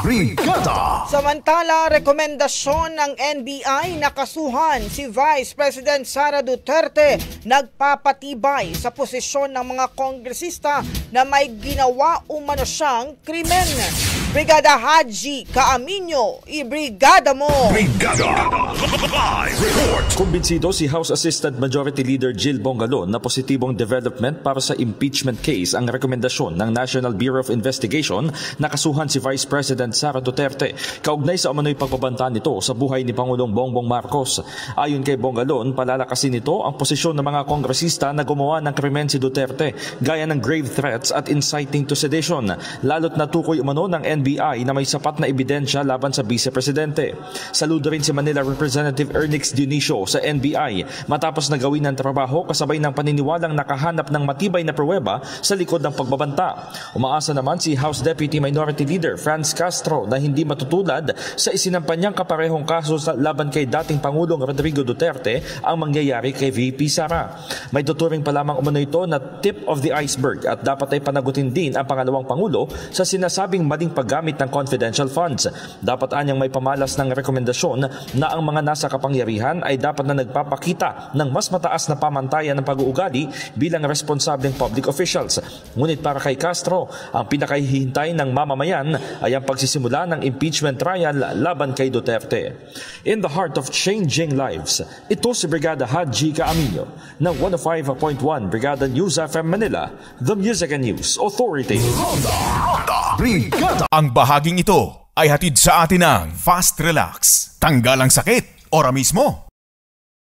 Brigada! Samantala, rekomendasyon ng NBI na kasuhan si Vice President Sara Duterte nagpapatibay sa posisyon ng mga kongresista na may ginawa umano siyang krimen. Brigada Haji Kaaminyo, ibrigada mo! Brigada! Live report! Kumbinsido si House Assistant Majority Leader Jill Bongalon na positibong development para sa impeachment case ang rekomendasyon ng National Bureau of Investigation na kasuhan si Vice President Sara Duterte kaugnay sa umano'y pagbabanta nito sa buhay ni Pangulong Bongbong Marcos. Ayon kay Bongalon, palalakasin nito ang posisyon ng mga kongresista na gumawa ng krimen si Duterte gaya ng grave threats at inciting to sedition, lalo't natukoy umano ng NBI na may sapat na ebidensya laban sa Vice Presidente. Saludo rin si Manila Representative Ernix Dionisio sa NBI matapos na gawin ng trabaho kasabay ng paniniwalang nakahanap ng matibay na pruweba sa likod ng pagbabanta. Umaasa naman si House Deputy Minority Leader Franz Castro na hindi matutulad sa isinampanyang kaparehong kaso laban kay dating Pangulong Rodrigo Duterte ang mangyayari kay VP Sara. May tuturing pa lamang umano ito na tip of the iceberg at dapat ay panagutin din ang pangalawang Pangulo sa sinasabing maling paggamit ng confidential funds. Dapat anyang may pamalas ng rekomendasyon na ang mga nasa kapangyarihan ay dapat na nagpapakita ng mas mataas na pamantayan ng pag-uugali bilang responsableng public officials. Ngunit para kay Castro, ang pinakahihintay ng mamamayan ay ang pagsisimula ng impeachment trial laban kay Duterte. In the heart of changing lives, ito si Brigada Haji Kaaminyo ng 105.1 Brigada News FM Manila, the Music and News Authority. Brigada! Ang bahaging ito ay hatid sa atin ng Fast Relax. Tanggal ang sakit, ora mismo.